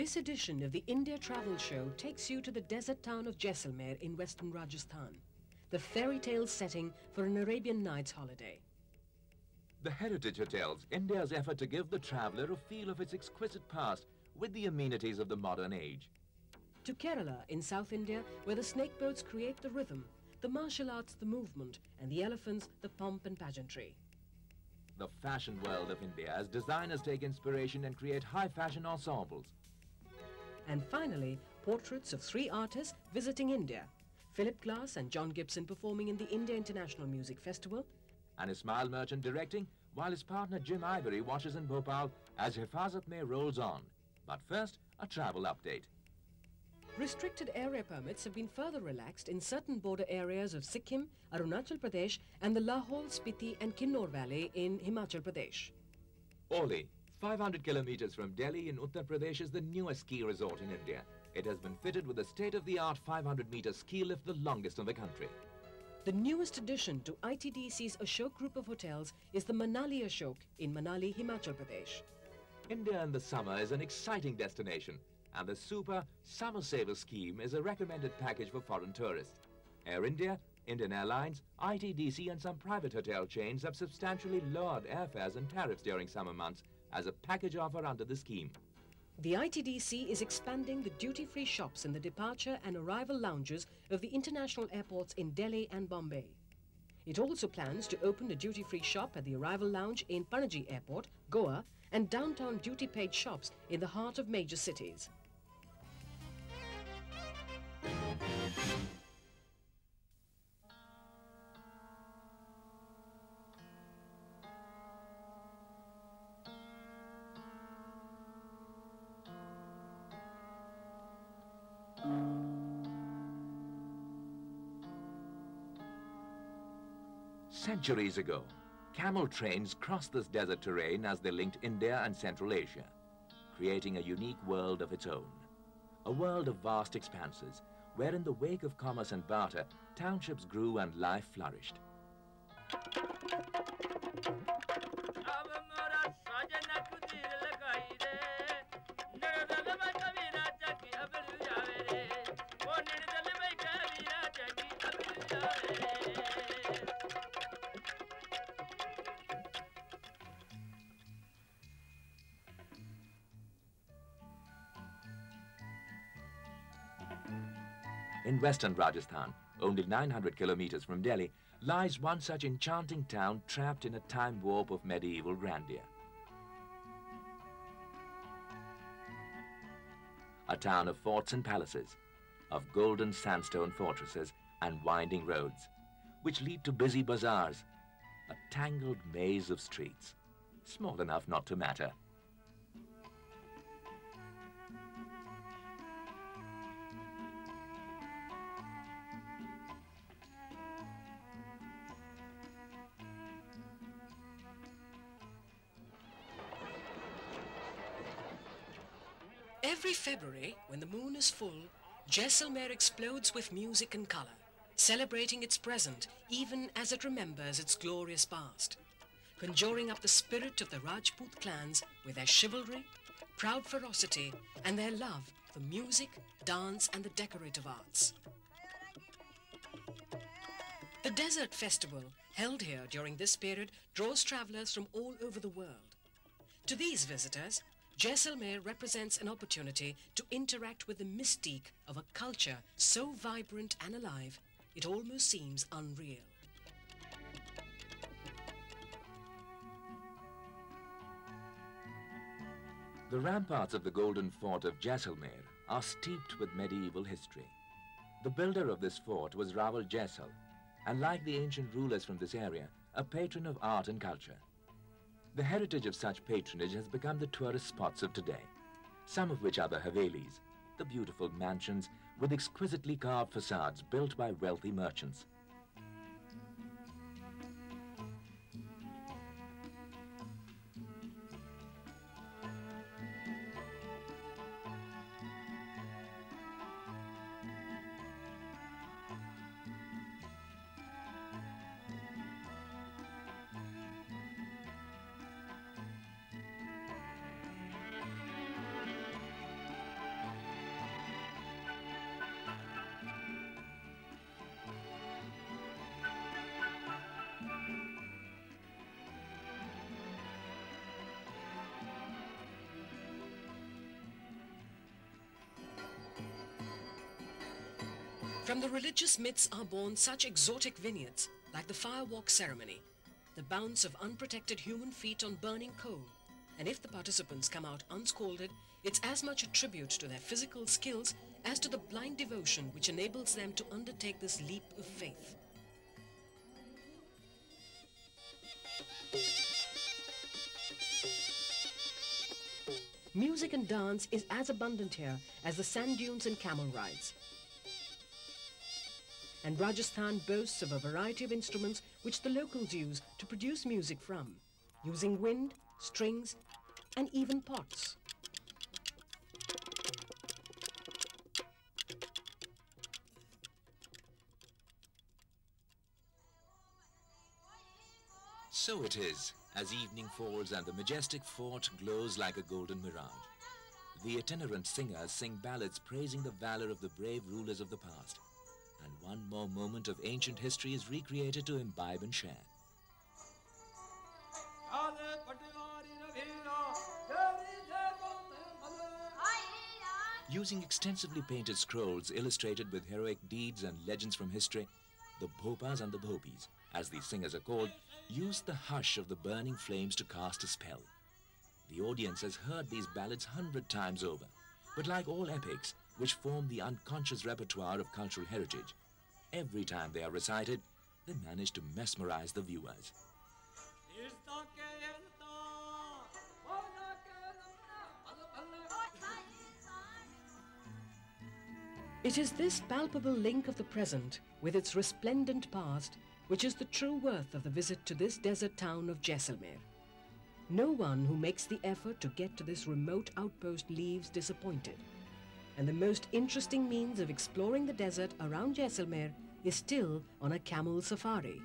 This edition of the India Travel Show takes you to the desert town of Jaisalmer in western Rajasthan, the fairy tale setting for an Arabian Nights holiday. The Heritage Hotels, India's effort to give the traveller a feel of its exquisite past with the amenities of the modern age. To Kerala in South India, where the snake boats create the rhythm, the martial arts the movement, and the elephants the pomp and pageantry. The fashion world of India, as designers take inspiration and create high fashion ensembles. And finally, portraits of three artists visiting India: Philip Glass and John Gibson performing in the India International Music Festival, And Ismail Merchant directing, while his partner Jim Ivory watches in Bhopal as Hifazat Mein rolls on. But first, a travel update. Restricted area permits have been further relaxed in certain border areas of Sikkim, Arunachal Pradesh and the Lahaul, Spiti and Kinnaur Valley in Himachal Pradesh. Oli, 500 kilometers from Delhi in Uttar Pradesh, is the newest ski resort in India. It has been fitted with a state-of-the-art 500-meter ski lift, the longest in the country. The newest addition to ITDC's Ashok group of hotels is the Manali Ashok in Manali, Himachal Pradesh. India in the summer is an exciting destination, and the Super Summer Saver scheme is a recommended package for foreign tourists. Air India, Indian Airlines, ITDC and some private hotel chains have substantially lowered airfares and tariffs during summer months as a package offer under the scheme. The ITDC is expanding the duty-free shops in the departure and arrival lounges of the international airports in Delhi and Bombay. It also plans to open a duty-free shop at the arrival lounge in Panaji Airport, Goa, and downtown duty-paid shops in the heart of major cities. Centuries ago, camel trains crossed this desert terrain as they linked India and Central Asia, creating a unique world of its own. A world of vast expanses, where in the wake of commerce and barter, townships grew and life flourished. In western Rajasthan, only 900 kilometers from Delhi, lies one such enchanting town trapped in a time warp of medieval grandeur. A town of forts and palaces, of golden sandstone fortresses and winding roads, which lead to busy bazaars, a tangled maze of streets, small enough not to matter. Every February, when the moon is full, Jaisalmer explodes with music and colour, celebrating its present even as it remembers its glorious past, conjuring up the spirit of the Rajput clans with their chivalry, proud ferocity and their love for music, dance and the decorative arts. The Desert Festival, held here during this period, draws travellers from all over the world. To these visitors, Jaisalmer represents an opportunity to interact with the mystique of a culture so vibrant and alive, it almost seems unreal. The ramparts of the Golden Fort of Jaisalmer are steeped with medieval history. The builder of this fort was Rawal Jaisal, and like the ancient rulers from this area, a patron of art and culture. The heritage of such patronage has become the tourist spots of today, some of which are the Havelis, the beautiful mansions with exquisitely carved facades built by wealthy merchants. From the religious myths are born such exotic vignettes like the firewalk ceremony, the bounce of unprotected human feet on burning coal, and if the participants come out unscalded, it's as much a tribute to their physical skills as to the blind devotion which enables them to undertake this leap of faith. Music and dance is as abundant here as the sand dunes and camel rides. And Rajasthan boasts of a variety of instruments which the locals use to produce music from, using wind, strings, and even pots. So it is, as evening falls and the majestic fort glows like a golden mirage. The itinerant singers sing ballads praising the valor of the brave rulers of the past. And one more moment of ancient history is recreated to imbibe and share. Using extensively painted scrolls illustrated with heroic deeds and legends from history, the Bhopas and the Bhopis, as these singers are called, use the hush of the burning flames to cast a spell. The audience has heard these ballads 100 times over, but like all epics, which form the unconscious repertoire of cultural heritage, every time they are recited, they manage to mesmerize the viewers. It is this palpable link of the present with its resplendent past which is the true worth of the visit to this desert town of Jaisalmer. No one who makes the effort to get to this remote outpost leaves disappointed. And the most interesting means of exploring the desert around Jaisalmer is still on a camel safari.